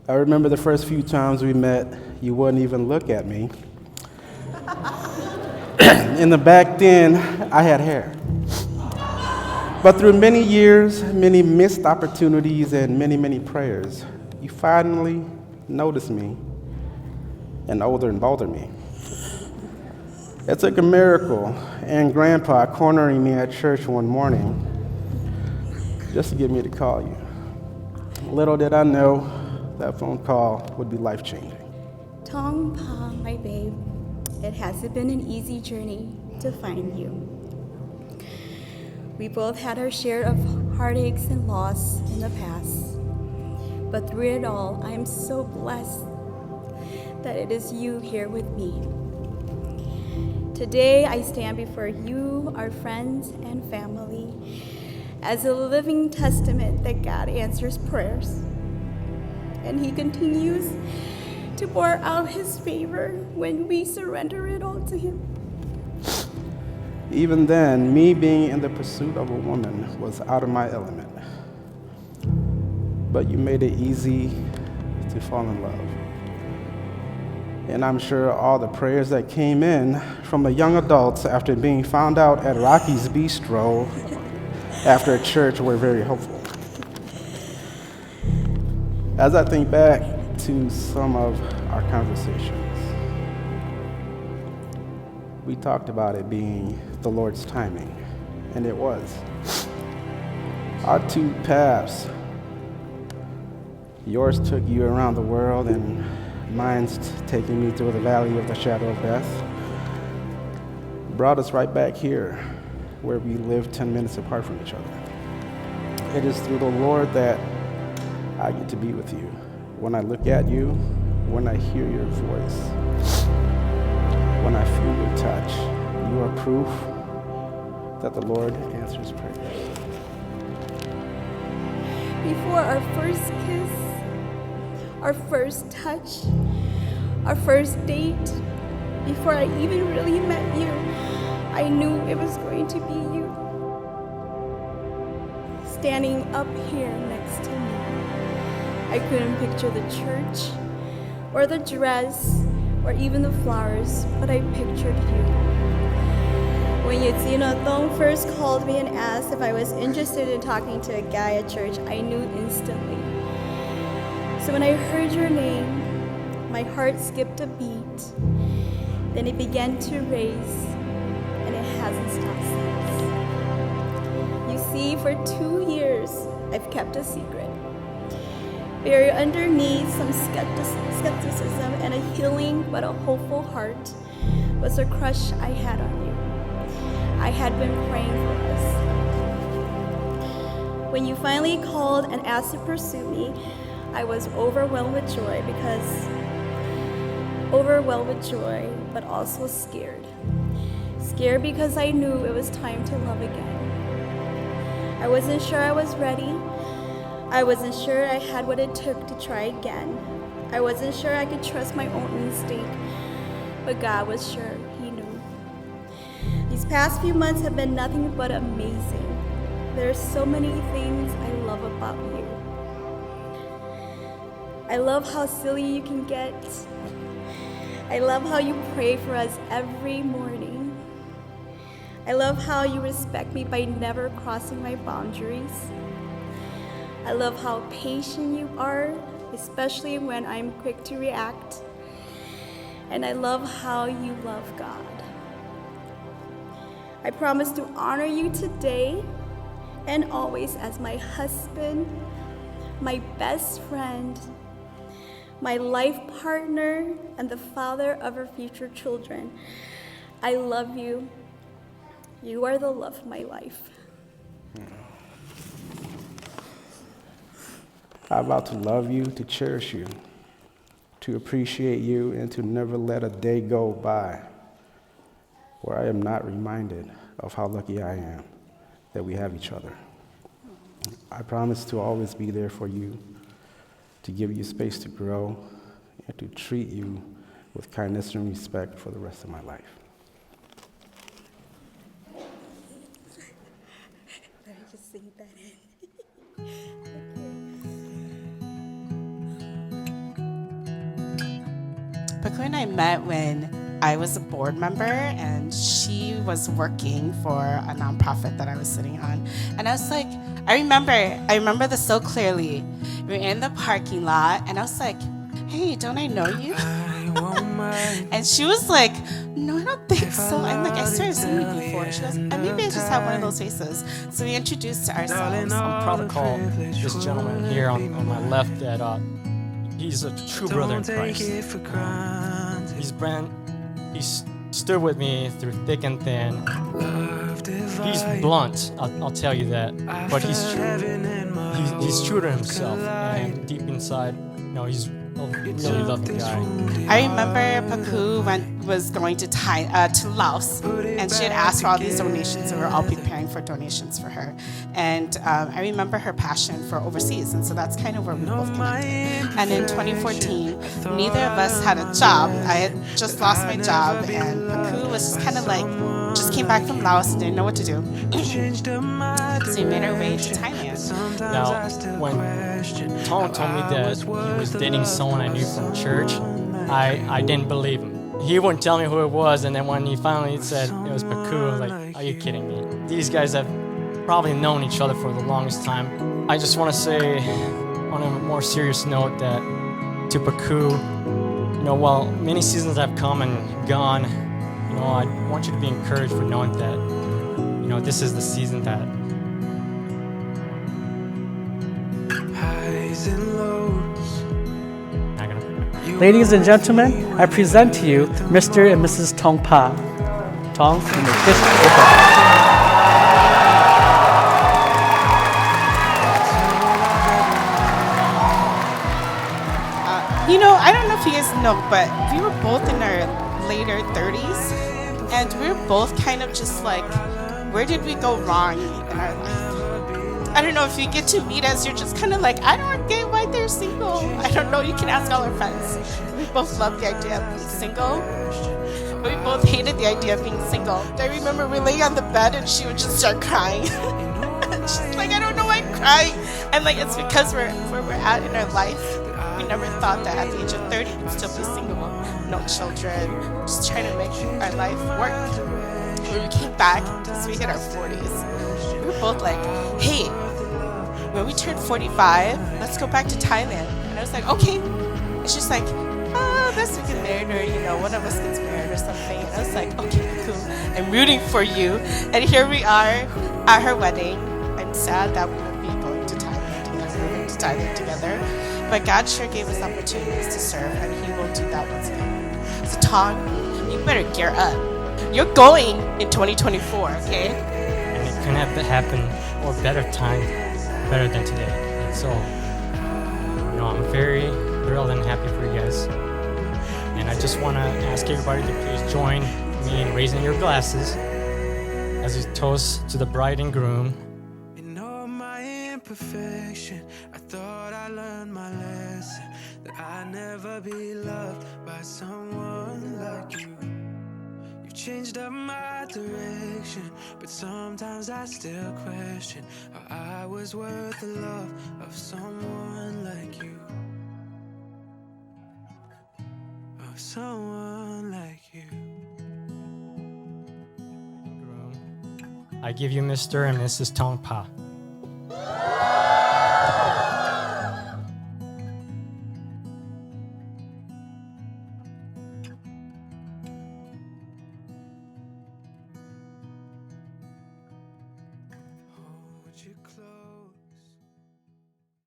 I remember the first few times we met, you wouldn't even look at me. In the back then, I had hair. But through many years, many missed opportunities, and many, many prayers, you finally noticed me and older and bolder me. It took a miracle and Grandpa cornering me at church one morning just to get me to call you. Little did I know that phone call would be life-changing. Tong, Pa, my babe, it hasn't been an easy journey to find you. We both had our share of heartaches and loss in the past. But through it all, I am so blessed that it is you here with me. Today, I stand before you, our friends and family, as a living testament that God answers prayers. And He continues to pour out His favor when we surrender it all to Him. Even then, me being in the pursuit of a woman was out of my element. But you made it easy to fall in love. And I'm sure all the prayers that came in from the young adults after being found out at Rocky's Bistro after church were very helpful. As I think back to some of our conversations, we talked about it being the Lord's timing, and it was. Our two paths, yours took you around the world, and mine's taking me through the valley of the shadow of death, brought us right back here where we live 10 minutes apart from each other. It is through the Lord that I get to be with you. When I look at you, when I hear your voice, when I feel your touch, you are proof that the Lord answers prayers. Before our first kiss, our first touch, our first date, before I even really met you, I knew it was going to be you. Standing up here next to me, I couldn't picture the church, or the dress, or even the flowers, but I pictured you. When Tong first called me and asked if I was interested in talking to a guy at church, I knew instantly. So when I heard your name, my heart skipped a beat. Then it began to race, and it hasn't stopped since. You see, for 2 years, I've kept a secret. Buried underneath some skepticism and a healing but a hopeful heart was a crush I had on you. I had been praying for us. When you finally called and asked to pursue me, I was overwhelmed with joy, but also scared. Scared because I knew it was time to love again. I wasn't sure I was ready. I wasn't sure I had what it took to try again. I wasn't sure I could trust my own instinct, but God was sure. He knew. These past few months have been nothing but amazing. There are so many things I love about you. I love how silly you can get. I love how you pray for us every morning. I love how you respect me by never crossing my boundaries. I love how patient you are, especially when I'm quick to react. And I love how you love God. I promise to honor you today and always as my husband, my best friend, my life partner, and the father of our future children. I love you. You are the love of my life. I vow to love you, to cherish you, to appreciate you, and to never let a day go by where I am not reminded of how lucky I am that we have each other. I promise to always be there for you, to give you space to grow, and to treat you with kindness and respect for the rest of my life. Let me just sing that in. Pakou and I met when I was a board member and she was working for a nonprofit that I was sitting on. And I was like, I remember this so clearly. We were in the parking lot and I was like, hey, don't I know you? And she was like, no, I don't think so. I'm like, I swear I've seen you before. She goes, maybe I just have one of those faces. So we introduced ourselves. I'm proud to call this gentleman here on my left that he's a true brother in Christ. He's stood with me through thick and thin. He's blunt, I'll tell you that, but he's true to himself, and deep inside, he's a really loving guy. I remember Pakou was going to Laos, and she had asked for all these donations, and we were all preparing for donations for her. And I remember her passion for overseas, and so that's kind of where we both connected. And in 2014, neither of us had a job. I had just lost my job, and Pakou was just kind of like, just came back from Laos and didn't know what to do. So we made our way to Thailand. Now, when Tong told me that he was dating someone I knew from church, I didn't believe him. He wouldn't tell me who it was, and then when he finally said it was Pakou, I was like, are you kidding me? These guys have probably known each other for the longest time. I just want to say, on a more serious note, that to Pakou, while many seasons have come and gone, I want you to be encouraged for knowing that, this is the season that highs and lows. Ladies and gentlemen, I present to you Mr. and Mrs. Tong Pa. Tong, you may kiss goodbye. I don't know if you guys know, but we were both in our later 30s, and we were both kind of just like, where did we go wrong in our life? I don't know if you get to meet us, you're just kind of like, I don't get why they're single. I don't know, you can ask all our friends. We both loved the idea of being single, but we both hated the idea of being single. I remember we laying on the bed and she would just start crying. She's like, I don't know why I'm crying. And like, it's because where we're at in our life. We never thought that at the age of 30 we'd still be single, no children, just trying to make our life work. When we came back, because we hit our 40s, we were both like, hey, when we turn 45, let's go back to Thailand. And I was like, okay. And she's like, best we get married, or, one of us gets married or something. And I was like, okay, cool. I'm rooting for you. And here we are at her wedding. I'm sad that we won't be going to Thailand together, moving to Thailand together. But God sure gave us opportunities to serve, and He will do that once again. So Tong, you better gear up. You're going in 2024, okay? And it couldn't have happened or better than today. And so, I'm very thrilled and happy for you guys. And I just want to ask everybody to please join me in raising your glasses as we toast to the bride and groom. Perfection. I thought I learned my lesson, that I'd never be loved by someone like you. You've changed up my direction, but sometimes I still question how I was worth the love of someone like you. Of someone like you. I give you Mr. and Mrs. Tong Pa. Hold you close.